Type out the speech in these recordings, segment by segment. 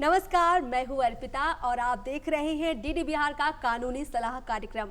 नमस्कार, मैं हूं अर्पिता और आप देख रहे हैं डीडी बिहार का कानूनी सलाह कार्यक्रम।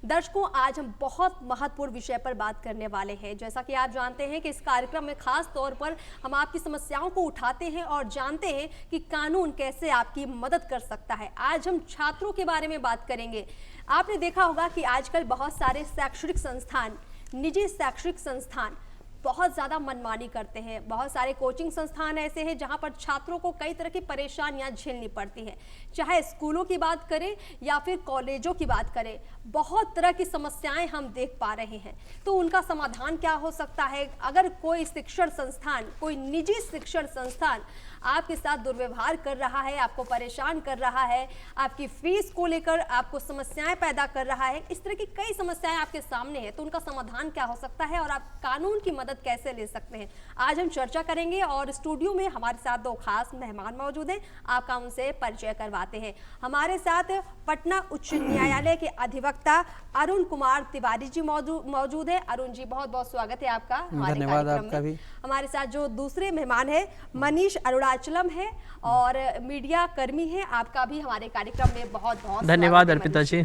दर्शकों, आज हम बहुत महत्वपूर्ण विषय पर बात करने वाले हैं। जैसा कि आप जानते हैं कि इस कार्यक्रम में खास तौर पर हम आपकी समस्याओं को उठाते हैं और जानते हैं कि कानून कैसे आपकी मदद कर सकता है। आज हम छात्रों के बारे में बात करेंगे। आपने देखा होगा कि आजकल बहुत सारे शैक्षणिक संस्थान, निजी शैक्षणिक संस्थान बहुत ज़्यादा मनमानी करते हैं। बहुत सारे कोचिंग संस्थान ऐसे हैं जहां पर छात्रों को कई तरह की परेशानियां झेलनी पड़ती हैं। चाहे स्कूलों की बात करें या फिर कॉलेजों की बात करें, बहुत तरह की समस्याएं हम देख पा रहे हैं। तो उनका समाधान क्या हो सकता है? अगर कोई शिक्षण संस्थान, कोई निजी शिक्षण संस्थान आपके साथ दुर्व्यवहार कर रहा है, आपको परेशान कर रहा है, आपकी फीस को लेकर आपको समस्याएं पैदा कर रहा है, इस तरह की कई समस्याएं आपके सामने हैं, तो उनका समाधान क्या हो सकता है और आप कानून की मदद कैसे ले सकते हैं, आज हम चर्चा करेंगे। और स्टूडियो में हमारे साथ दो खास मेहमान मौजूद हैं, आपका उनसे परिचय करवाते हैं। हमारे साथ पटना उच्च न्यायालय के अधिवक्ता अरुण कुमार तिवारी जी मौजूद है। अरुण जी, बहुत बहुत स्वागत है आपका हमारे कार्यक्रम में। हमारे साथ जो दूसरे मेहमान है मनीष अरुणाचलम है और मीडिया कर्मी है, आपका भी हमारे कार्यक्रम में बहुत बहुत धन्यवाद अर्पिता जी।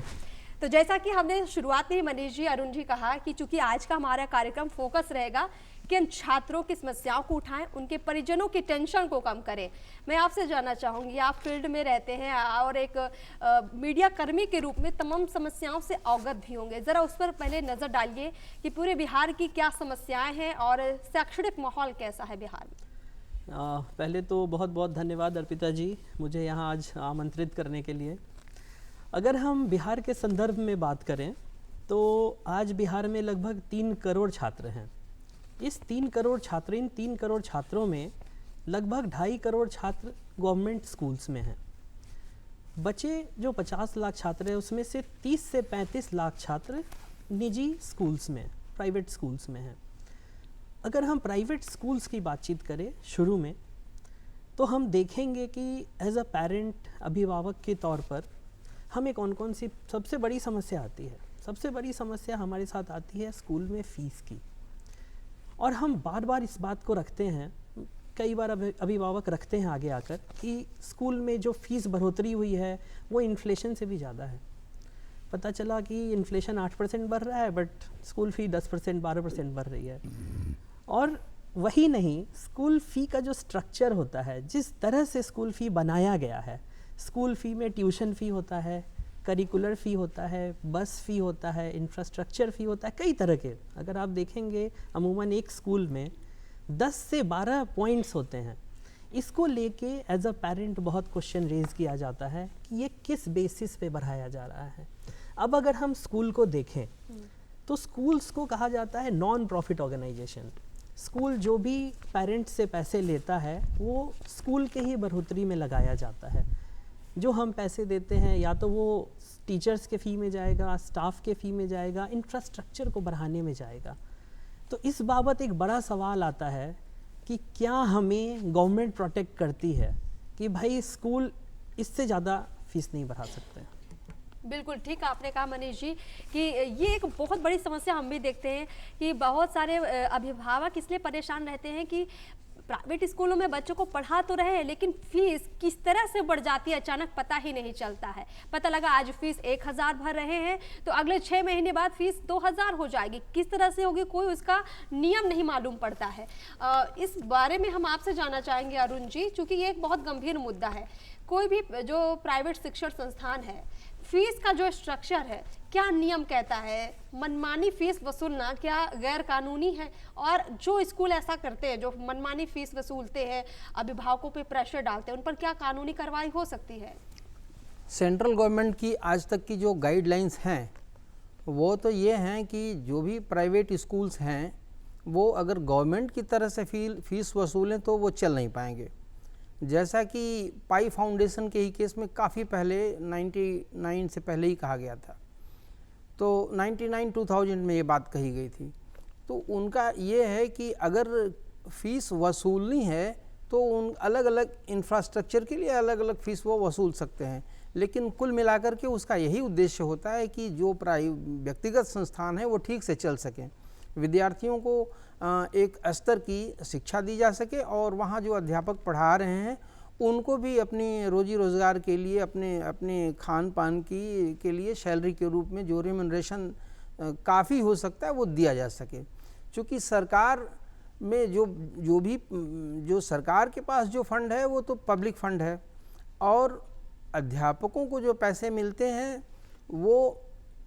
तो जैसा कि हमने शुरुआत में मनीष जी, अरुण जी कहा कि चूंकि आज का हमारा कार्यक्रम फोकस रहेगा कि हम छात्रों की समस्याओं को उठाएं, उनके परिजनों की टेंशन को कम करें। मैं आपसे जानना चाहूँगी, आप फील्ड में रहते हैं और एक मीडिया कर्मी के रूप में तमाम समस्याओं से अवगत भी होंगे। ज़रा उस पर पहले नज़र डालिए कि पूरे बिहार की क्या समस्याएं हैं और शैक्षणिक माहौल कैसा है बिहार में। पहले तो बहुत बहुत धन्यवाद अर्पिता जी, मुझे यहाँ आज आमंत्रित करने के लिए। अगर हम बिहार के संदर्भ में बात करें तो आज बिहार में लगभग 3 करोड़ छात्र हैं। इस 3 करोड़ छात्र, इन 3 करोड़ छात्रों में लगभग 2.5 करोड़ छात्र गवर्नमेंट स्कूल्स में हैं। बचे जो 50 लाख छात्र हैं उसमें से 30 से 35 लाख छात्र निजी स्कूल्स में, प्राइवेट स्कूल्स में हैं। अगर हम प्राइवेट स्कूल्स की बातचीत करें शुरू में, तो हम देखेंगे कि एज अ पेरेंट, अभिभावक के तौर पर हमें कौन कौन सी सबसे बड़ी समस्या आती है। सबसे बड़ी समस्या हमारे साथ आती है स्कूल में फ़ीस की। और हम बार बार इस बात को रखते हैं, कई बार अभिभावक रखते हैं आगे आकर, कि स्कूल में जो फ़ीस बढ़ोतरी हुई है वो इन्फ्लेशन से भी ज़्यादा है। पता चला कि इन्फ्लेशन 8% बढ़ रहा है बट स्कूल फ़ी 10%, 12% बढ़ रही है। और वही नहीं, स्कूल फ़ी का जो स्ट्रक्चर होता है, जिस तरह से स्कूल फ़ी बनाया गया है, स्कूल फ़ी में ट्यूशन फ़ी होता है, करिकुलर फ़ी होता है, बस फ़ी होता है, इंफ्रास्ट्रक्चर फ़ी होता है, कई तरह के। अगर आप देखेंगे अमूमन एक स्कूल में 10 से 12 पॉइंट्स होते हैं। इसको लेके एज अ पेरेंट बहुत क्वेश्चन रेज़ किया जाता है कि ये किस बेसिस पे बढ़ाया जा रहा है। अब अगर हम स्कूल को देखें तो स्कूल्स को कहा जाता है नॉन प्रॉफिट ऑर्गेनाइजेशन। स्कूल जो भी पेरेंट्स से पैसे लेता है वो स्कूल के ही बढ़ोतरी में लगाया जाता है। जो हम पैसे देते हैं या तो वो टीचर्स के फ़ी में जाएगा, स्टाफ के फ़ी में जाएगा, इंफ्रास्ट्रक्चर को बढ़ाने में जाएगा। तो इस बाबत एक बड़ा सवाल आता है कि क्या हमें गवर्नमेंट प्रोटेक्ट करती है कि भाई स्कूल इससे ज़्यादा फ़ीस नहीं बढ़ा सकते। बिल्कुल ठीक आपने कहा मनीष जी कि ये एक बहुत बड़ी समस्या हम भी देखते हैं कि बहुत सारे अभिभावक इसलिए परेशान रहते हैं कि प्राइवेट स्कूलों में बच्चों को पढ़ा तो रहे हैं लेकिन फीस किस तरह से बढ़ जाती है अचानक पता ही नहीं चलता है। पता लगा आज फीस 1000 भर रहे हैं तो अगले 6 महीने बाद फीस 2000 हो जाएगी। किस तरह से होगी कोई उसका नियम नहीं मालूम पड़ता है। इस बारे में हम आपसे जानना चाहेंगे अरुण जी, चूँकि ये एक बहुत गंभीर मुद्दा है। कोई भी जो प्राइवेट शिक्षण संस्थान है, फीस का जो स्ट्रक्चर है, क्या नियम कहता है? मनमानी फीस वसूलना क्या गैर कानूनी है? और जो स्कूल ऐसा करते हैं, जो मनमानी फीस वसूलते हैं, अभिभावकों पे प्रेशर डालते हैं, उन पर क्या कानूनी कार्रवाई हो सकती है? सेंट्रल गवर्नमेंट की आज तक की जो गाइडलाइंस हैं वो तो ये हैं कि जो भी प्राइवेट स्कूल्स हैं वो अगर गवर्नमेंट की तरह से फीस वसूलें तो वो चल नहीं पाएंगे। जैसा कि पाई फाउंडेशन के ही केस में काफ़ी पहले 99 से पहले ही कहा गया था, तो 99-2000 में ये बात कही गई थी। तो उनका ये है कि अगर फ़ीस वसूलनी है तो उन अलग अलग इंफ्रास्ट्रक्चर के लिए अलग अलग फ़ीस वो वसूल सकते हैं, लेकिन कुल मिलाकर के उसका यही उद्देश्य होता है कि जो व्यक्तिगत संस्थान है वो ठीक से चल सकें, विद्यार्थियों को एक स्तर की शिक्षा दी जा सके और वहाँ जो अध्यापक पढ़ा रहे हैं उनको भी अपनी रोजी रोज़गार के लिए अपने अपने खान पान के लिए सैलरी के रूप में जो रिम्यूनरेशन काफ़ी हो सकता है वो दिया जा सके। क्योंकि सरकार में जो सरकार के पास जो फंड है वो तो पब्लिक फंड है, और अध्यापकों को जो पैसे मिलते हैं वो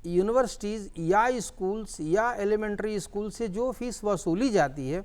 यूनिवर्सिटीज़ या स्कूल्स या एलिमेंट्री स्कूल से जो फीस वसूली जाती है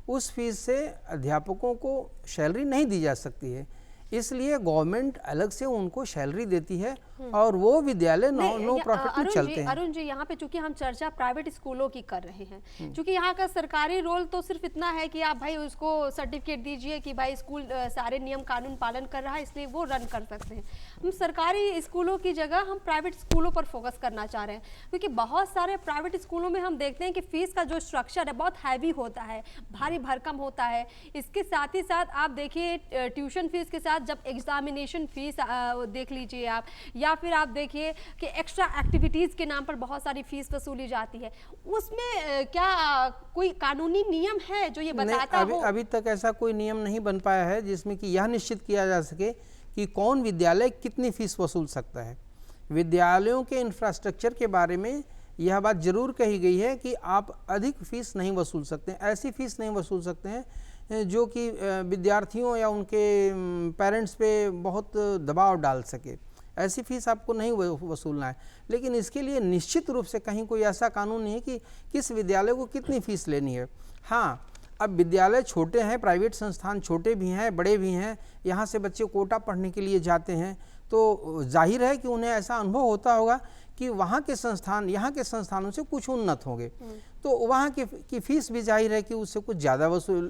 उस फीस से अध्यापकों को सैलरी नहीं दी जा सकती है। इसलिए गवर्नमेंट अलग से उनको सैलरी देती है और वो विद्यालय नो प्रॉफिट में चलते हैं। अरुण जी, यहाँ पे चूंकि हम चर्चा प्राइवेट स्कूलों की कर रहे हैं, क्योंकि यहाँ का सरकारी रोल तो सिर्फ इतना है कि आप भाई उसको सर्टिफिकेट दीजिए कि भाई स्कूल सारे नियम कानून पालन कर रहा है, इसलिए वो रन कर सकते हैं। हम सरकारी स्कूलों की जगह हम प्राइवेट स्कूलों पर फोकस करना चाह रहे हैं, क्योंकि बहुत सारे प्राइवेट स्कूलों में हम देखते हैं कि फीस का जो स्ट्रक्चर है बहुत हैवी होता है, भारी भरकम होता है। इसके साथ ही साथ आप देखिए ट्यूशन फीस के साथ जब एग्जामिनेशन फीस देख लीजिए आप, या फिर आप देखिए कि एक्स्ट्रा एक्टिविटीज़ के नाम पर बहुत सारी फीस वसूली जाती है। उसमें क्या कोई कानूनी नियम है जो ये बताता हो? अभी तक ऐसा कोई नियम नहीं बन पाया है जिसमें कि यह निश्चित किया जा सके कि कौन विद्यालय कितनी फीस वसूल सकता है। विद्यालयों के इंफ्रास्ट्रक्चर के बारे में यह बात जरूर कही गई है कि आप अधिक फीस नहीं वसूल सकते, ऐसी फीस नहीं वसूल सकते हैं जो कि विद्यार्थियों या उनके पेरेंट्स पे बहुत दबाव डाल सके। ऐसी फीस आपको नहीं वसूलना है, लेकिन इसके लिए निश्चित रूप से कहीं कोई ऐसा कानून नहीं है कि किस विद्यालय को कितनी फीस लेनी है। हाँ, अब विद्यालय छोटे हैं, प्राइवेट संस्थान छोटे भी हैं बड़े भी हैं, यहाँ से बच्चे कोटा पढ़ने के लिए जाते हैं, तो जाहिर है कि उन्हें ऐसा अनुभव होता होगा कि वहाँ के संस्थान यहाँ के संस्थानों से कुछ उन्नत होंगे, तो वहाँ की फीस भी जाहिर है कि उससे कुछ ज़्यादा वसूल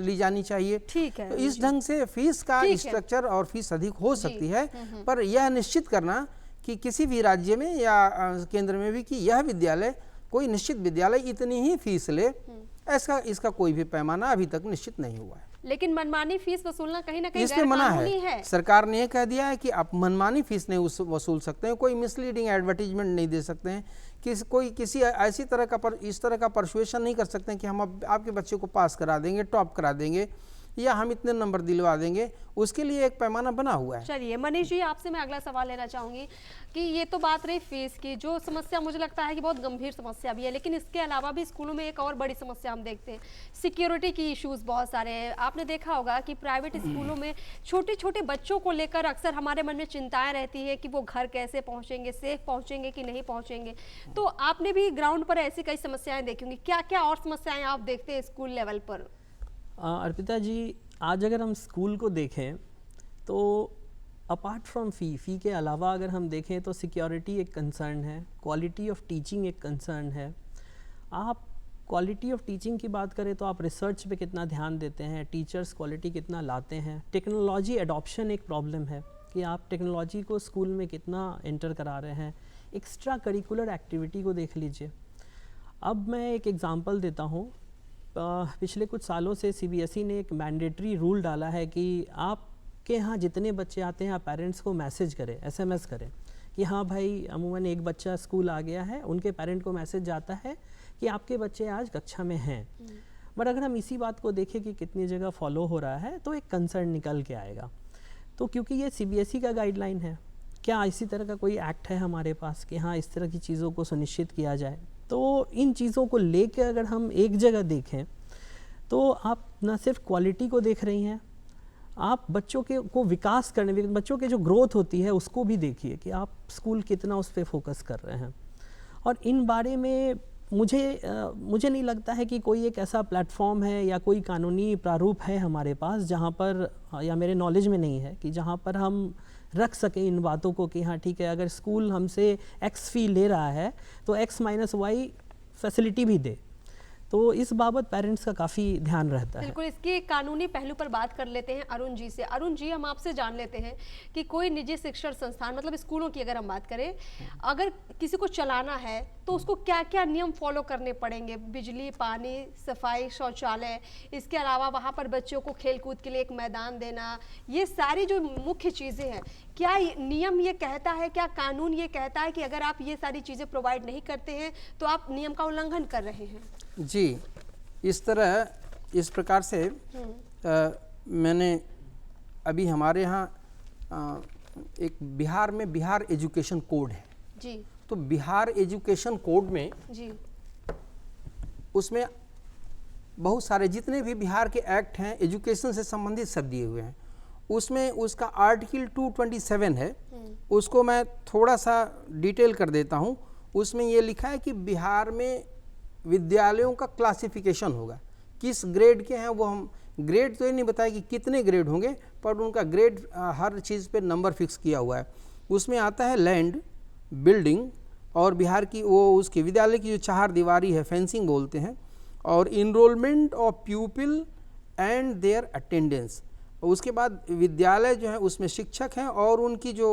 ली जानी चाहिए। ठीक है, तो इस ढंग से फीस का स्ट्रक्चर और फीस अधिक हो सकती है, पर यह निश्चित करना कि किसी भी राज्य में या केंद्र में भी कि यह विद्यालय कोई निश्चित विद्यालय इतनी ही फीस ले, ऐसा इसका कोई भी पैमाना अभी तक निश्चित नहीं हुआ है। लेकिन मनमानी फीस वसूलना कहीं ना कहीं इसमें मना गैरकानूनी है। सरकार ने कह दिया है कि आप मनमानी फीस नहीं वसूल सकते हैं, कोई मिसलीडिंग एडवर्टीजमेंट नहीं दे सकते हैं, किसी ऐसी तरह का इस तरह का परसुएशन नहीं कर सकते हैं कि हम आपके बच्चे को पास करा देंगे, टॉप करा देंगे या हम इतने नंबर दिलवा देंगे। उसके लिए एक पैमाना बना हुआ है। चलिए मनीष जी, आपसे मैं अगला सवाल लेना चाहूंगी कि ये तो बात रही फीस की, जो समस्या मुझे लगता है कि बहुत गंभीर समस्या भी है, लेकिन इसके अलावा भी स्कूलों में एक और बड़ी समस्या हम देखते हैं, सिक्योरिटी की इश्यूज बहुत सारे हैं। आपने देखा होगा कि प्राइवेट स्कूलों में छोटे छोटे बच्चों को लेकर अक्सर हमारे मन में चिंताएं रहती है कि वो घर कैसे पहुंचेंगे, सेफ पहुंचेंगे कि नहीं पहुंचेंगे। तो आपने भी ग्राउंड पर ऐसी कई समस्याएं देखी होंगी, क्या क्या और समस्याएं आप देखते हैं स्कूल लेवल पर? अर्पिता जी, आज अगर हम स्कूल को देखें तो अपार्ट फ्रॉम फ़ी के अलावा अगर हम देखें तो सिक्योरिटी एक कंसर्न है, क्वालिटी ऑफ टीचिंग एक कंसर्न है। आप क्वालिटी ऑफ टीचिंग की बात करें तो आप रिसर्च पे कितना ध्यान देते हैं, टीचर्स क्वालिटी कितना लाते हैं। टेक्नोलॉजी एडॉप्शन एक प्रॉब्लम है कि आप टेक्नोलॉजी को स्कूल में कितना एंटर करा रहे हैं। एक्स्ट्रा करिकुलर एक्टिविटी को देख लीजिए। अब मैं एक एग्ज़ाम्पल देता हूँ। पिछले कुछ सालों से CBSE ने एक मैंडेटरी रूल डाला है कि आपके यहाँ जितने बच्चे आते हैं आप पेरेंट्स को मैसेज करें, SMS करें कि हाँ भाई अमूमन एक बच्चा स्कूल आ गया है, उनके पेरेंट को मैसेज जाता है कि आपके बच्चे आज कक्षा में हैं। बट अगर हम इसी बात को देखें कि कितनी जगह फॉलो हो रहा है तो एक कंसर्न निकल के आएगा। तो क्योंकि ये CBSE का गाइडलाइन है, क्या इसी तरह का कोई एक्ट है हमारे पास कि हाँ इस तरह की चीज़ों को सुनिश्चित किया जाए? तो इन चीज़ों को लेकर अगर हम एक जगह देखें तो आप न सिर्फ क्वालिटी को देख रही हैं, आप बच्चों के को विकास करने, बच्चों के जो ग्रोथ होती है उसको भी देखिए कि आप स्कूल कितना उस पर फोकस कर रहे हैं। और इन बारे में मुझे नहीं लगता है कि कोई एक ऐसा प्लेटफॉर्म है या कोई कानूनी प्रारूप है हमारे पास जहाँ पर, या मेरे नॉलेज में नहीं है कि जहाँ पर हम रख सकें इन बातों को कि हाँ ठीक है, अगर स्कूल हमसे X फी ले रहा है तो X - Y फैसिलिटी भी दे। तो इस बाबत पेरेंट्स का काफ़ी ध्यान रहता है। बिल्कुल, इसके कानूनी पहलू पर बात कर लेते हैं अरुण जी से। अरुण जी, हम आपसे जान लेते हैं कि कोई निजी शिक्षण संस्थान, मतलब स्कूलों की अगर हम बात करें, अगर किसी को चलाना है तो उसको क्या क्या नियम फॉलो करने पड़ेंगे? बिजली, पानी, सफाई, शौचालय, इसके अलावा वहाँ पर बच्चों को खेल कूद के लिए एक मैदान देना, ये सारी जो मुख्य चीज़ें हैं, क्या नियम ये कहता है, क्या कानून ये कहता है कि अगर आप ये सारी चीज़ें प्रोवाइड नहीं करते हैं तो आप नियम का उल्लंघन कर रहे हैं? जी, इस प्रकार से मैंने अभी हमारे यहाँ एक बिहार में बिहार एजुकेशन कोड है जी तो बिहार एजुकेशन कोड में जी उसमें बहुत सारे जितने भी बिहार के एक्ट हैं एजुकेशन से संबंधित सब दिए हुए हैं। उसमें उसका आर्टिकल 227 है, उसको मैं थोड़ा सा डिटेल कर देता हूँ। उसमें ये लिखा है कि बिहार में विद्यालयों का क्लासिफिकेशन होगा, किस ग्रेड के हैं वो। हम ग्रेड तो ये नहीं बताया कि कितने ग्रेड होंगे, पर उनका ग्रेड हर चीज़ पे नंबर फिक्स किया हुआ है। उसमें आता है लैंड, बिल्डिंग और बिहार की वो उसके विद्यालय की जो 4 दीवारी है, फेंसिंग बोलते हैं, और enrolment of pupil and their attendance. उसके बाद विद्यालय जो है उसमें शिक्षक हैं और उनकी जो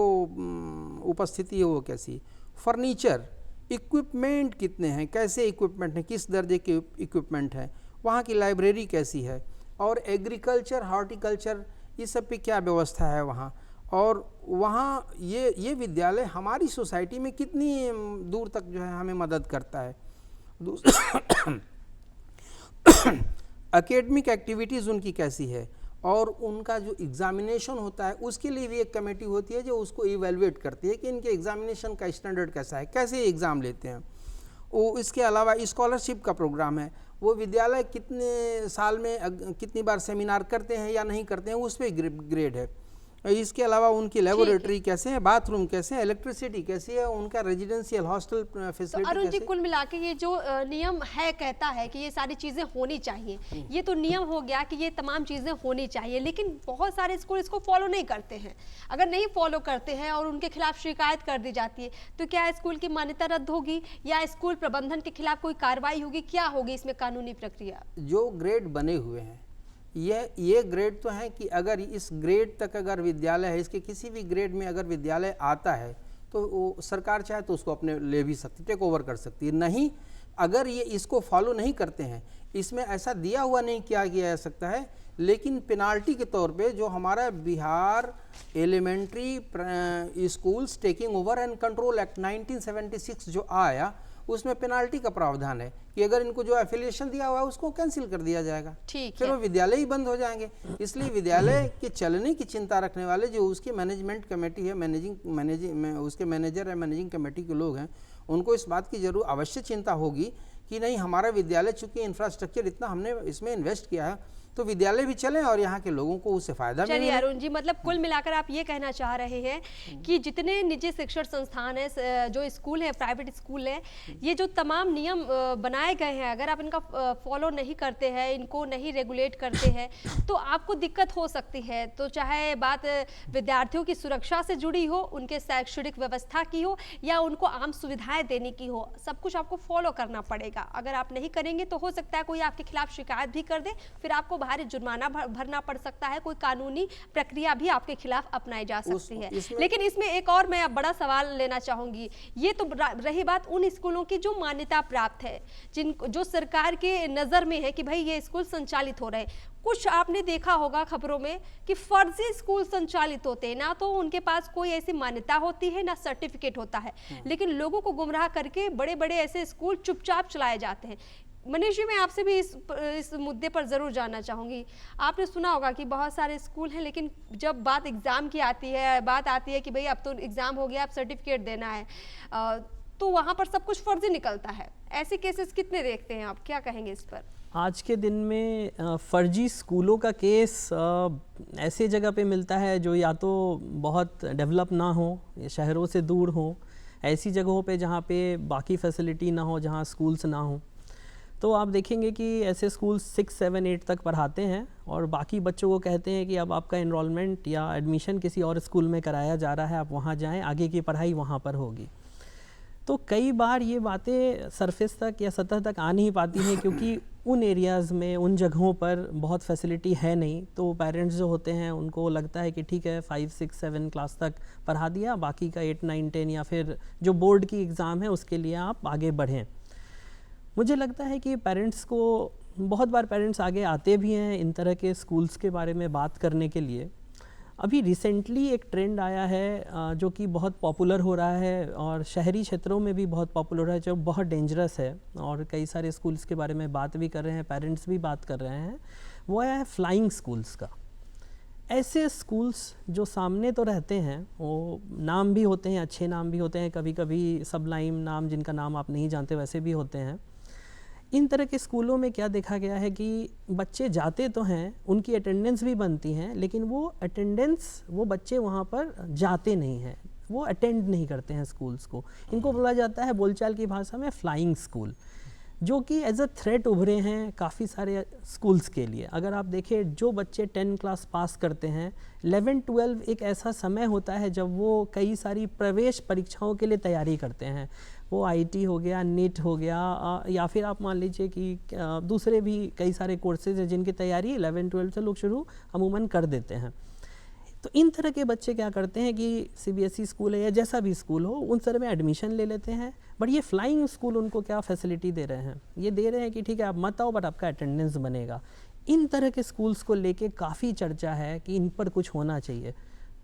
उपस्थिति है वो कैसी, फर्नीचर, इक्विपमेंट कितने हैं, कैसे इक्विपमेंट हैं, किस दर्जे के इक्विपमेंट हैं, वहाँ की लाइब्रेरी कैसी है, और एग्रीकल्चर, हॉर्टिकल्चर, ये सब पे क्या व्यवस्था है वहाँ, और वहाँ ये विद्यालय हमारी सोसाइटी में कितनी दूर तक जो है हमें मदद करता है। एकेडमिक एक्टिविटीज़ उनकी कैसी है, और उनका जो एग्ज़ामिनेशन होता है उसके लिए भी एक कमेटी होती है जो उसको इवेलुएट करती है कि इनके एग्ज़ामिनेशन का स्टैंडर्ड कैसा है, कैसे एग्ज़ाम लेते हैं वो। इसके अलावा स्कॉलरशिप का प्रोग्राम है, वो विद्यालय कितने साल में कितनी बार सेमिनार करते हैं या नहीं करते हैं, उस पर ग्रेड है। इसके अलावा उनकी लेबोरेटरी कैसे है, बाथरूम कैसे है, इलेक्ट्रिसिटी कैसी है, उनका रेजिडेंशियल हॉस्टल फैसिलिटी तो अरुण जी, कैसे। कुल मिला के ये जो नियम है कहता है कि ये सारी चीज़ें होनी चाहिए, ये तो नियम हो गया कि ये तमाम चीज़ें होनी चाहिए, लेकिन बहुत सारे स्कूल इसको फॉलो नहीं करते हैं। अगर नहीं फॉलो करते हैं और उनके खिलाफ शिकायत कर दी जाती है तो क्या स्कूल की मान्यता रद्द होगी या स्कूल प्रबंधन के खिलाफ कोई कार्रवाई होगी, क्या होगी इसमें कानूनी प्रक्रिया? जो ग्रेड बने हुए हैं ये ग्रेड तो है कि अगर इस ग्रेड तक अगर विद्यालय है, इसके किसी भी ग्रेड में अगर विद्यालय आता है तो वो सरकार चाहे तो उसको अपने ले भी सकती, टेक ओवर कर सकती है। नहीं, अगर ये इसको फॉलो नहीं करते हैं, इसमें ऐसा दिया हुआ नहीं किया जा सकता है, लेकिन पेनाल्टी के तौर पे जो हमारा Bihar elementary schools taking over and control act 1976 जो आया, उसमें पेनाल्टी का प्रावधान है कि अगर इनको जो एफिलिएशन दिया हुआ है उसको कैंसिल कर दिया जाएगा, फिर वो विद्यालय ही बंद हो जाएंगे। इसलिए विद्यालय के चलने की चिंता रखने वाले जो उसकी मैनेजमेंट कमेटी है, उसके मैनेजर है, मैनेजिंग कमेटी के लोग हैं, उनको इस बात की जरूर अवश्य चिंता होगी कि नहीं, हमारा विद्यालय चूंकि इंफ्रास्ट्रक्चर इतना हमने इसमें इन्वेस्ट किया है तो विद्यालय भी चले और यहाँ के लोगों को उससे फायदा मिले। चलिए अरुण जी, मतलब कुल मिलाकर आप ये कहना चाह रहे हैं कि जितने निजी शिक्षण संस्थान है, जो स्कूल है, प्राइवेट स्कूल है, ये जो तमाम नियम बनाए गए हैं, अगर आप इनका फॉलो नहीं करते हैं, इनको नहीं रेगुलेट करते हैं तो आपको दिक्कत हो सकती है। तो चाहे बात विद्यार्थियों की सुरक्षा से जुड़ी हो, उनके शैक्षणिक व्यवस्था की हो या उनको आम सुविधाएं देने की हो, सब कुछ आपको फॉलो करना पड़ेगा। अगर आप नहीं करेंगे तो हो सकता है कोई आपके खिलाफ शिकायत भी कर दे, फिर आपको भारी जुर्माना भरना पड़ सकता है, कोई कानूनी प्रक्रिया भी आपके खिलाफ अपनाई जा सकती है। लेकिन इसमें एक और मैं बड़ा सवाल लेना चाहूंगी। ये तो रही बात उन स्कूलों की जो मान्यता प्राप्त है, जो सरकार के नजर में है कि भाई ये स्कूल संचालित हो रहे हैं। कुछ आपने देखा होगा खबरों में कि फर्जी स्कूल संचालित होते हैं, ना तो उनके पास कोई ऐसी मान्यता होती है ना सर्टिफिकेट होता है, लेकिन लोगों को गुमराह करके बड़े बड़े ऐसे स्कूल चुपचाप चलाए जाते हैं। मनीष जी, मैं आपसे भी इस मुद्दे पर ज़रूर जानना चाहूँगी। आपने सुना होगा कि बहुत सारे स्कूल हैं, लेकिन जब बात एग्ज़ाम की आती है, बात आती है कि भाई अब तो एग्ज़ाम हो गया, अब सर्टिफिकेट देना है, तो वहाँ पर सब कुछ फर्जी निकलता है। ऐसे केसेस कितने देखते हैं आप, क्या कहेंगे इस पर? आज के दिन में फर्जी स्कूलों का केस ऐसे जगह पे मिलता है जो या तो बहुत डेवलप ना हो, शहरों से दूर हो, ऐसी जगहों पे जहाँ पे बाकी फैसिलिटी ना हो, जहाँ स्कूल्स ना हो। तो आप देखेंगे कि ऐसे स्कूल 6, 7, 8 तक पढ़ाते हैं और बाकी बच्चों को कहते हैं कि अब आपका एनरोलमेंट या एडमिशन किसी और स्कूल में कराया जा रहा है, आप वहाँ जाएं, आगे की पढ़ाई वहाँ पर होगी। तो कई बार ये बातें सरफेस तक या सतह तक आ नहीं पाती हैं क्योंकि उन एरियाज़ में, उन जगहों पर बहुत फैसिलिटी है नहीं। तो पेरेंट्स जो होते हैं उनको लगता है कि ठीक है 5, 6, 7 क्लास तक पढ़ा दिया, बाकी का 8, 9, 10 या फिर जो बोर्ड की एग्ज़ाम है उसके लिए आप आगे बढ़ें। मुझे लगता है कि पेरेंट्स को, बहुत बार पेरेंट्स आगे आते भी हैं इन तरह के स्कूल्स के बारे में बात करने के लिए। अभी रिसेंटली एक ट्रेंड आया है जो कि बहुत पॉपुलर हो रहा है और शहरी क्षेत्रों में भी बहुत पॉपुलर हो रहा है, जो बहुत डेंजरस है और कई सारे स्कूल्स के बारे में बात भी कर रहे हैं, पेरेंट्स भी बात कर रहे हैं। वो आया है फ्लाइंग स्कूल्स का। ऐसे स्कूल्स जो सामने तो रहते हैं, वो नाम भी होते हैं, अच्छे नाम भी होते हैं, कभी कभी सबलाइम नाम जिनका नाम आप नहीं जानते वैसे भी होते हैं। इन तरह के स्कूलों में क्या देखा गया है कि बच्चे जाते तो हैं, उनकी अटेंडेंस भी बनती हैं, लेकिन वो बच्चे वहाँ पर जाते नहीं हैं, वो अटेंड नहीं करते हैं स्कूल्स को। इनको बोला जाता है बोलचाल की भाषा में फ्लाइंग स्कूल, जो कि एज अ थ्रेट उभरे हैं काफ़ी सारे स्कूल्स के लिए। अगर आप देखें, जो बच्चे 10 क्लास पास करते हैं, 11-12 एक ऐसा समय होता है जब वो कई सारी प्रवेश परीक्षाओं के लिए तैयारी करते हैं। वो आईटी हो गया, नीट हो गया, या फिर आप मान लीजिए कि दूसरे भी कई सारे कोर्सेज हैं जिनकी तैयारी 11-12 से लोग शुरू अमूमन कर देते हैं। तो इन तरह के बच्चे क्या करते हैं कि सीबीएसई स्कूल है या जैसा भी स्कूल हो, उन तरह में एडमिशन ले लेते हैं। बट ये फ्लाइंग स्कूल उनको क्या फैसिलिटी दे रहे हैं, ये दे रहे हैं कि ठीक है आप मत आओ बट आपका अटेंडेंस बनेगा। इन तरह के स्कूल्स को लेके काफ़ी चर्चा है कि इन पर कुछ होना चाहिए।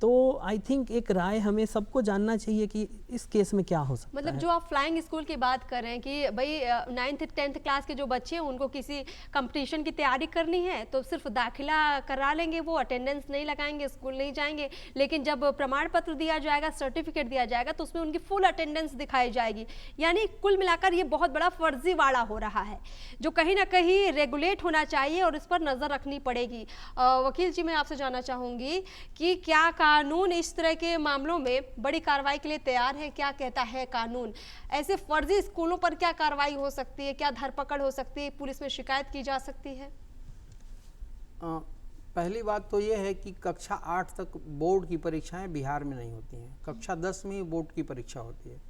तो आई थिंक एक राय हमें सबको जानना चाहिए कि इस केस में क्या हो सकता मतलब है। जो आप फ्लाइंग स्कूल की बात कर रहे हैं कि भाई 9th-10th क्लास के जो बच्चे हैं उनको किसी कंपटीशन की तैयारी करनी है तो सिर्फ दाखिला करा लेंगे, वो अटेंडेंस नहीं लगाएंगे, स्कूल नहीं जाएंगे, लेकिन जब प्रमाण पत्र दिया जाएगा, सर्टिफिकेट दिया जाएगा तो उसमें उनकी फुल अटेंडेंस दिखाई जाएगी। यानी कुल मिलाकर ये बहुत बड़ा फर्जीवाड़ा हो रहा है जो कहीं ना कहीं रेगुलेट होना चाहिए और इस पर नज़र रखनी पड़ेगी। वकील जी, मैं आपसे जानना चाहूँगी कि क्या कानून इस तरह के मामलों में बड़ी कार्रवाई के लिए तैयार है? क्या कहता है कानून? ऐसे फर्जी स्कूलों पर क्या कार्रवाई हो सकती है, क्या धरपकड़ हो सकती है, पुलिस में शिकायत की जा सकती है? पहली बात तो ये है कि कक्षा 8 तक बोर्ड की परीक्षाएं बिहार में नहीं होती हैं। कक्षा 10 में बोर्ड की परीक्षा होती है।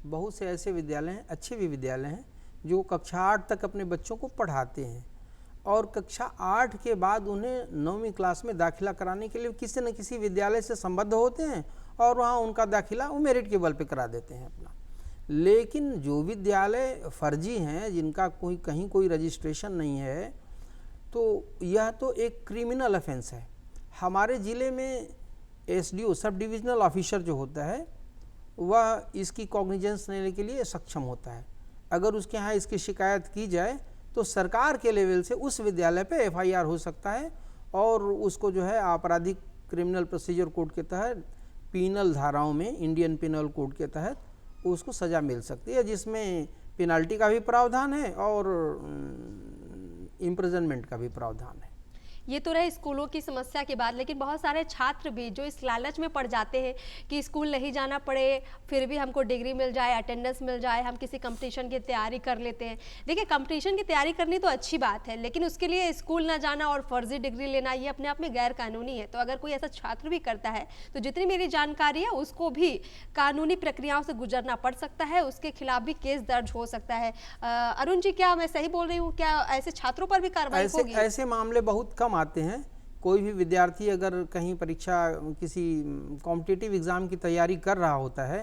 बहुत से ऐसे विद्यालय हैं, अच्छे भी विद्यालय हैं, जो कक्षा 8 तक अपने बच्चों को पढ़ाते हैं और कक्षा 8 के बाद उन्हें 9वीं क्लास में दाखिला कराने के लिए किसी न किसी विद्यालय से संबद्ध होते हैं और वहाँ उनका दाखिला वो मेरिट के बल पे करा देते हैं अपना। लेकिन जो विद्यालय फर्जी हैं, जिनका कहीं कोई रजिस्ट्रेशन नहीं है, तो यह तो एक क्रिमिनल ऑफेंस है। हमारे ज़िले में एसडीओ सब डिविजनल ऑफिसर जो होता है वह इसकी कॉग्निजेंस लेने के लिए सक्षम होता है। अगर उसके यहाँ इसकी शिकायत की जाए तो सरकार के लेवल से उस विद्यालय पे एफआईआर हो सकता है और उसको जो है आपराधिक क्रिमिनल प्रोसीजर कोड के तहत पीनल धाराओं में, इंडियन पीनल कोड के तहत उसको सज़ा मिल सकती है, जिसमें पेनाल्टी का भी प्रावधान है और इम्प्रिजनमेंट का भी प्रावधान है। ये तो रहे स्कूलों की समस्या के बाद, लेकिन बहुत सारे छात्र भी जो इस लालच में पड़ जाते हैं कि स्कूल नहीं जाना पड़े फिर भी हमको डिग्री मिल जाए, अटेंडेंस मिल जाए, हम किसी कंपटीशन की तैयारी कर लेते हैं। देखिए, कंपटीशन की तैयारी करनी तो अच्छी बात है, लेकिन उसके लिए स्कूल ना जाना और फर्जी डिग्री लेना ये अपने आप में गैर कानूनी है। तो अगर कोई ऐसा छात्र भी करता है तो जितनी मेरी जानकारी है उसको भी कानूनी प्रक्रियाओं से गुजरना पड़ सकता है, उसके खिलाफ भी केस दर्ज हो सकता है। अरुण जी, क्या मैं सही बोल रही हूँ? क्या ऐसे छात्रों पर भी कार्रवाई होगी? ऐसे मामले बहुत कम आते हैं। कोई भी विद्यार्थी अगर कहीं परीक्षा किसी कॉम्पिटिटिव एग्ज़ाम की तैयारी कर रहा होता है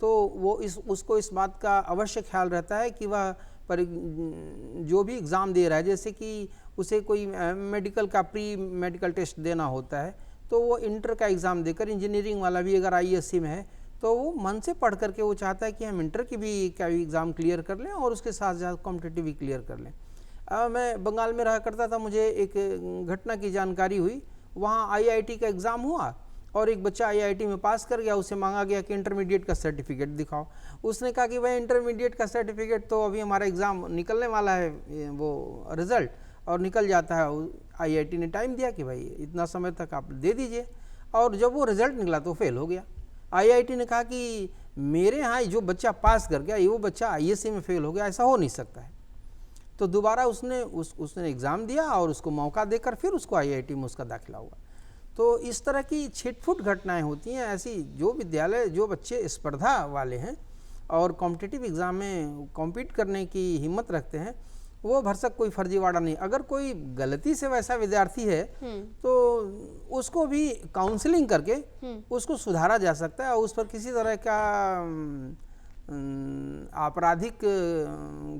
तो वो उसको इस बात का अवश्य ख्याल रहता है कि वह जो भी एग्ज़ाम दे रहा है, जैसे कि उसे कोई मेडिकल का प्री मेडिकल टेस्ट देना होता है, तो वो इंटर का एग्ज़ाम देकर, इंजीनियरिंग वाला भी अगर आईएससी में है तो वो मन से पढ़ करके वो चाहता है कि हम इंटर की भी क्या एग्ज़ाम क्लियर कर लें और उसके साथ साथ कॉम्पिटिटिव भी क्लियर कर लें। मैं बंगाल में रहा करता था, मुझे एक घटना की जानकारी हुई। वहाँ आईआईटी का एग्ज़ाम हुआ और एक बच्चा आईआईटी में पास कर गया, उससे मांगा गया कि इंटरमीडिएट का सर्टिफिकेट दिखाओ। उसने कहा कि भाई इंटरमीडिएट का सर्टिफिकेट तो अभी हमारा एग्ज़ाम निकलने वाला है, वो रिज़ल्ट और निकल जाता है। आईआईटी ने टाइम दिया कि भाई इतना समय तक आप दे दीजिए, और जब वो रिज़ल्ट निकला तो फेल हो गया। आईआईटी ने कहा कि मेरे यहाँ जो बच्चा पास कर गया वो बच्चा आईएससी में फेल हो गया, ऐसा हो नहीं सकता है। तो दोबारा उसने एग्ज़ाम दिया और उसको मौका देकर फिर उसको आईआईटी में उसका दाखिला हुआ। तो इस तरह की छिटफुट घटनाएं होती हैं। ऐसी जो विद्यालय, जो बच्चे स्पर्धा वाले हैं और कॉम्पिटिटिव एग्ज़ाम में कॉम्पीट करने की हिम्मत रखते हैं, वो भरसक कोई फर्जीवाड़ा नहीं। अगर कोई गलती से वैसा विद्यार्थी है तो उसको भी काउंसलिंग करके उसको सुधारा जा सकता है और उस पर किसी तरह का आपराधिक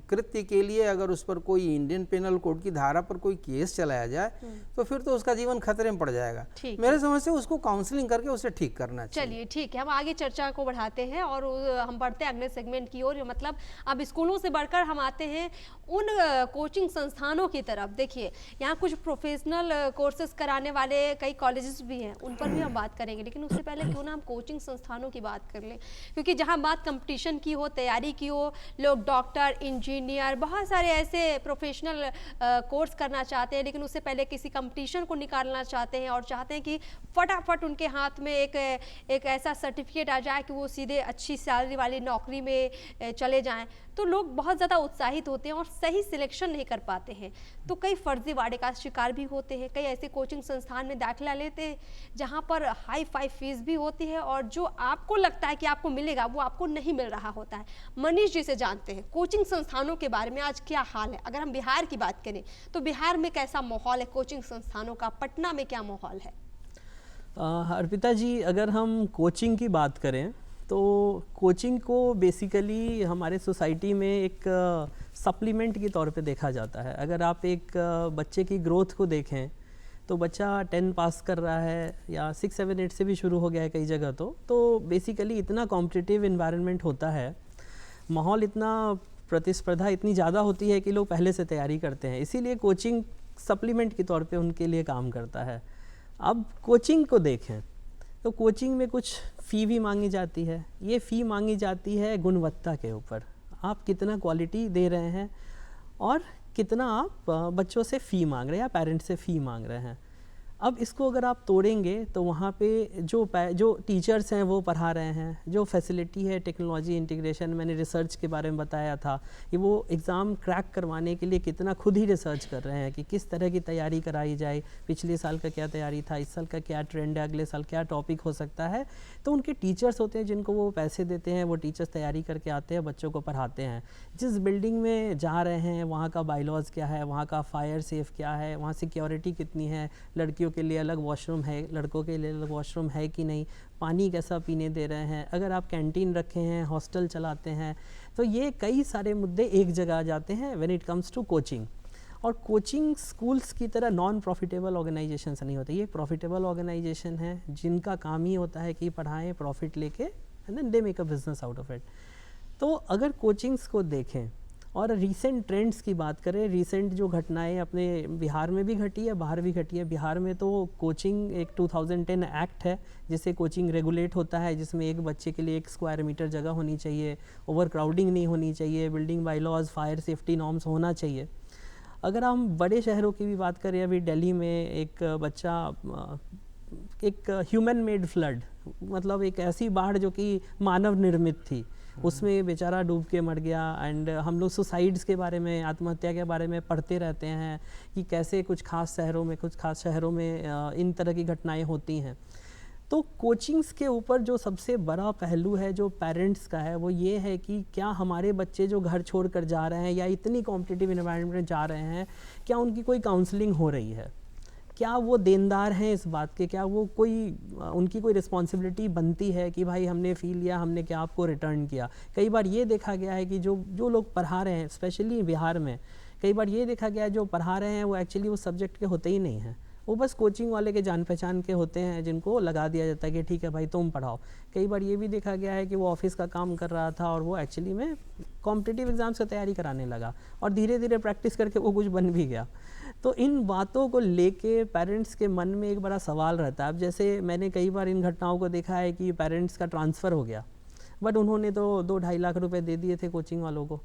कृत्य के लिए अगर उस पर कोई इंडियन पेनल कोड की धारा पर कोई केस चलाया जाए तो फिर तो उसका जीवन खतरे में पड़ जाएगा। मेरे समझ से उसको काउंसलिंग करके उसे ठीक करना चाहिए। चलिए ठीक है, हम आगे चर्चा को बढ़ाते हैं और हम बढ़ते हैं अगले सेगमेंट की ओर। मतलब अब स्कूलों से बढ़कर हम आते हैं उन कोचिंग संस्थानों की तरफ। देखिए यहाँ कुछ प्रोफेशनल कोर्सेज कराने वाले कई कॉलेजेस भी हैं, उन पर भी हम बात करेंगे, लेकिन उससे पहले क्यों ना हम कोचिंग संस्थानों की बात कर लें, क्योंकि जहाँ बात कंपटीशन की हो, तैयारी की हो, लोग डॉक्टर, इंजीनियर, बहुत सारे ऐसे प्रोफेशनल कोर्स करना चाहते हैं, लेकिन उससे पहले किसी कंपटीशन को निकालना चाहते हैं और चाहते हैं कि फटाफट उनके हाथ में एक ऐसा सर्टिफिकेट आ जाए कि वो सीधे अच्छी सैलरी वाली नौकरी में चले जाएं। तो लोग बहुत ज़्यादा उत्साहित होते हैं और सही सिलेक्शन नहीं कर पाते हैं, तो कई फर्जीवाड़े का शिकार भी होते हैं। कई ऐसे कोचिंग संस्थान में दाखिला लेते हैं जहां पर हाई फाई फीस भी होती है और जो आपको लगता है कि आपको मिलेगा वो आपको नहीं मिल रहा होता है। मनीष जी से जानते हैं कोचिंग संस्थानों के बारे में आज क्या हाल है। अगर हम बिहार की बात करें तो बिहार में कैसा माहौल है कोचिंग संस्थानों का, पटना में क्या माहौल है? अर्पिता जी, अगर हम कोचिंग की बात करें तो कोचिंग को बेसिकली हमारे सोसाइटी में एक सप्लीमेंट के तौर पे देखा जाता है। अगर आप एक बच्चे की ग्रोथ को देखें तो बच्चा 10 पास कर रहा है या 6, 7, 8 से भी शुरू हो गया है कई जगह, तो बेसिकली इतना कॉम्पिटिटिव इन्वायरमेंट होता है, माहौल इतना, प्रतिस्पर्धा इतनी ज़्यादा होती है कि लोग पहले से तैयारी करते हैं, इसीलिए कोचिंग सप्लीमेंट के तौर पे उनके लिए काम करता है। अब कोचिंग को देखें तो कोचिंग में कुछ फ़ी भी मांगी जाती है। ये फ़ी मांगी जाती है गुणवत्ता के ऊपर, आप कितना क्वालिटी दे रहे हैं और कितना आप बच्चों से फ़ी मांग रहे हैं या पेरेंट्स से फ़ी मांग रहे हैं। अब इसको अगर आप तोड़ेंगे तो वहाँ पे जो टीचर्स हैं वो पढ़ा रहे हैं, जो फैसिलिटी है, टेक्नोलॉजी इंटीग्रेशन, मैंने रिसर्च के बारे में बताया था कि वो एग्ज़ाम क्रैक करवाने के लिए कितना खुद ही रिसर्च कर रहे हैं कि किस तरह की तैयारी कराई जाए, पिछले साल का क्या तैयारी था, इस साल का क्या ट्रेंड है, अगले साल क्या टॉपिक हो सकता है। तो उनके टीचर्स होते हैं जिनको वो पैसे देते हैं, वो टीचर्स तैयारी करके आते हैं, बच्चों को पढ़ाते हैं। जिस बिल्डिंग में जा रहे हैं वहाँ का बायलॉज क्या है, वहाँ का फायर सेफ क्या है, वहाँ सिक्योरिटी कितनी है, लड़कियों के लिए अलग वॉशरूम है, लड़कों के लिए अलग वॉशरूम है कि नहीं, पानी कैसा पीने दे रहे हैं, अगर आप कैंटीन रखे हैं, हॉस्टल चलाते हैं, तो ये कई सारे मुद्दे एक जगह आ जाते हैं when it comes to coaching. और कोचिंग स्कूल्स की तरह नॉन प्रॉफिटेबल ऑर्गेनाइजेशन नहीं होते, ये प्रॉफिटेबल ऑर्गेनाइजेशन है जिनका काम ही होता है कि पढ़ाएं, प्रॉफिट लेके, and then they make a business out of it. तो अगर कोचिंग्स को देखें और रीसेंट ट्रेंड्स की बात करें, रीसेंट जो घटनाएं अपने बिहार में भी घटी है, बाहर भी घटी है। बिहार में तो कोचिंग एक 2010 एक्ट है जिससे कोचिंग रेगुलेट होता है, जिसमें एक बच्चे के लिए 1 स्क्वायर मीटर जगह होनी चाहिए, ओवर क्राउडिंग नहीं होनी चाहिए, building bylaws, fire safety norms होना चाहिए। अगर हम बड़े शहरों की भी बात करें, अभी दिल्ली में एक बच्चा, एक ह्यूमन मेड फ्लड, मतलब एक ऐसी बाढ़ जो कि मानव निर्मित थी, उसमें बेचारा डूब के मर गया। एंड हम लोग सुसाइड्स के बारे में, आत्महत्या के बारे में पढ़ते रहते हैं कि कैसे कुछ खास शहरों में इन तरह की घटनाएं होती हैं। तो कोचिंग्स के ऊपर जो सबसे बड़ा पहलू है जो पेरेंट्स का है वो ये है कि क्या हमारे बच्चे जो घर छोड़ कर जा रहे हैं या इतनी कॉम्पिटिटिव इन्वायरमेंट में जा रहे हैं, क्या उनकी कोई काउंसलिंग हो रही है, क्या वो देनदार हैं इस बात के, क्या वो उनकी कोई रिस्पॉन्सिबिलिटी बनती है कि भाई हमने फ़ी लिया, हमने क्या आपको रिटर्न किया। कई बार ये देखा गया है कि जो लोग पढ़ा रहे हैं, स्पेशली बिहार में, कई बार ये देखा गया है जो पढ़ा रहे हैं वो एक्चुअली उस सब्जेक्ट के होते ही नहीं हैं, वो बस कोचिंग वाले के जान पहचान के होते हैं जिनको लगा दिया जाता है कि ठीक है भाई तुम पढ़ाओ। कई बार ये भी देखा गया है कि वो ऑफिस का काम कर रहा था और वो एक्चुअली में कॉम्पिटिटिव एग्ज़ाम्स की तैयारी कराने लगा और धीरे धीरे प्रैक्टिस करके वो कुछ बन भी गया। तो इन बातों को लेके पेरेंट्स के मन में एक बड़ा सवाल रहता है। अब जैसे मैंने कई बार इन घटनाओं को देखा है कि पेरेंट्स का ट्रांसफ़र हो गया, बट उन्होंने तो 2-2.5 लाख रुपए दे दिए थे कोचिंग वालों को,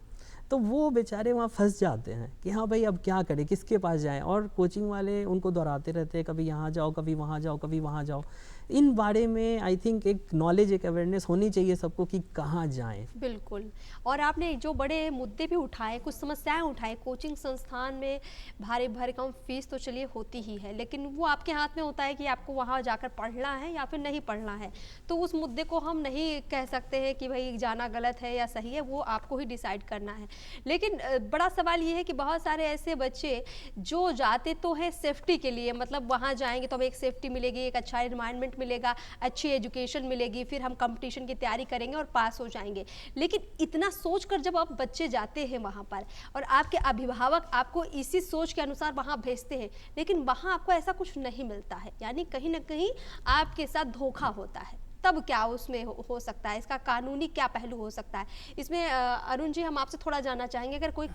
तो वो बेचारे वहाँ फंस जाते हैं कि हाँ भाई अब क्या करें, किसके पास जाएं। और कोचिंग वाले उनको दोहराते रहते हैं, कभी यहाँ जाओ, कभी वहाँ जाओ, कभी वहाँ जाओ। इन बारे में आई थिंक एक नॉलेज, एक अवेयरनेस होनी चाहिए सबको कि कहाँ जाएं। बिल्कुल। और आपने जो बड़े मुद्दे भी उठाए, कुछ समस्याएं उठाई, कोचिंग संस्थान में भारी भरकम फीस तो चलिए होती ही है, लेकिन वो आपके हाथ में होता है कि आपको वहाँ जाकर पढ़ना है या फिर नहीं पढ़ना है। तो उस मुद्दे को हम नहीं कह सकते हैं कि भाई जाना गलत है या सही है, वो आपको ही डिसाइड करना है। लेकिन बड़ा सवाल ये है कि बहुत सारे ऐसे बच्चे जो जाते तो हैं सेफ्टी के लिए, मतलब वहाँ जाएंगे तो हमें एक सेफ्टी मिलेगी, एक अच्छा एनवायरनमेंट मिलेगा, अच्छी एजुकेशन मिलेगी, फिर हम कंपटीशन की तैयारी करेंगे और पास हो जाएंगे। लेकिन इतना सोचकर जब आप बच्चे जाते हैं वहाँ पर और आपके अभिभावक आपको इसी सोच के अनुसार वहाँ भेजते हैं, लेकिन वहाँ आपको ऐसा कुछ नहीं मिलता है, यानी कहीं ना कहीं आपके साथ धोखा होता है, तब क्या उसमें हो सकता है? इसका कानूनी क्या पहलू हो सकता है इसमें? अरुण जी, हम आपसे थोड़ा जानना चाहेंगे, अगर कोई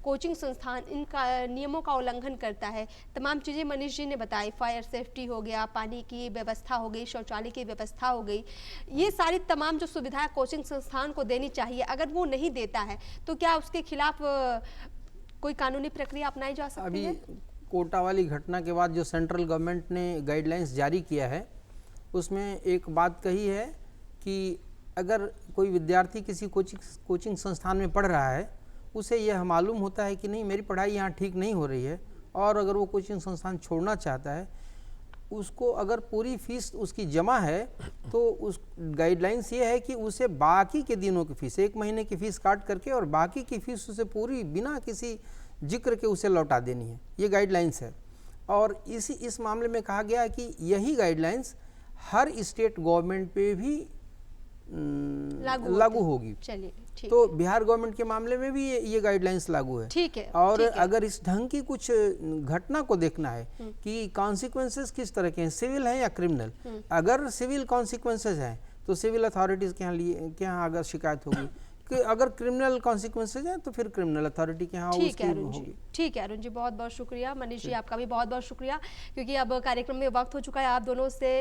कोचिंग संस्थान इन नियमों का उल्लंघन करता है, तमाम चीज़ें मनीष जी ने बताई, फायर सेफ्टी हो गया, पानी की व्यवस्था हो गई, शौचालय की व्यवस्था हो गई, ये सारी तमाम जो सुविधाएं कोचिंग संस्थान को देनी चाहिए, अगर वो नहीं देता है तो क्या उसके खिलाफ कोई कानूनी प्रक्रिया अपनाई जा सकती है? अभी कोटा वाली घटना के बाद जो सेंट्रल गवर्नमेंट ने गाइडलाइंस जारी किया है, उसमें एक बात कही है कि अगर कोई विद्यार्थी किसी कोचिंग संस्थान में पढ़ रहा है, उसे यह मालूम होता है कि नहीं मेरी पढ़ाई यहाँ ठीक नहीं हो रही है, और अगर वो कोचिंग संस्थान छोड़ना चाहता है, उसको अगर पूरी फीस उसकी जमा है तो उस गाइडलाइंस ये है कि उसे बाकी के दिनों की फ़ीस, 1 महीने की फ़ीस काट करके और बाकी की फ़ीस उसे पूरी बिना किसी जिक्र के उसे लौटा देनी है। ये गाइडलाइंस है। और इस मामले में कहा गया है कि यही गाइडलाइंस हर स्टेट गवर्नमेंट पे भी लागू होगी। चलिए, ठीक तो बिहार गवर्नमेंट के मामले में भी ये गाइडलाइंस लागू है। ठीक है। और ठीक है। अगर इस ढंग की कुछ घटना को देखना है कि कॉन्सिक्वेंसेस किस तरह के हैं, सिविल है या क्रिमिनल, अगर सिविल कॉन्सिक्वेंसेस हैं तो सिविल अथॉरिटीज़ के यहाँ अगर शिकायत होगी, कि अगर क्रिमिनल कॉन्सिक्वेंसेज हैं तो फिर क्रिमिनल अथॉरिटी के यहाँ उसकी होगी। ठीक है अरुण जी, बहुत बहुत शुक्रिया। मनीष जी, आपका भी बहुत बहुत शुक्रिया, क्योंकि अब कार्यक्रम में वक्त हो चुका है आप दोनों से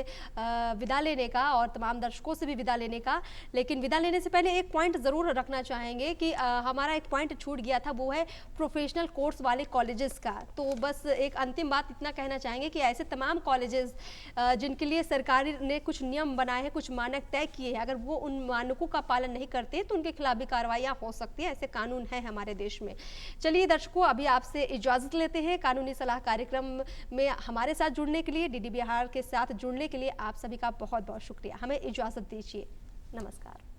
विदा लेने का और तमाम दर्शकों से भी विदा लेने का। लेकिन विदा लेने से पहले एक पॉइंट ज़रूर रखना चाहेंगे कि हमारा एक पॉइंट छूट गया था, वो है प्रोफेशनल कोर्स वाले कॉलेजेस का। तो बस एक अंतिम बात इतना कहना चाहेंगे कि ऐसे तमाम कॉलेजेस जिनके लिए सरकार ने कुछ नियम बनाए हैं, कुछ मानक तय किए हैं, अगर वो उन मानकों का पालन नहीं करते तो उनके खिलाफ भी कार्रवाइयां हो सकती है। ऐसे कानून है हमारे देश में। चलिए दर्शकों, अभी आपसे इजाजत लेते हैं। कानूनी सलाह कार्यक्रम में हमारे साथ जुड़ने के लिए, डीडी बिहार के साथ जुड़ने के लिए आप सभी का बहुत बहुत शुक्रिया। हमें इजाजत दीजिए। नमस्कार।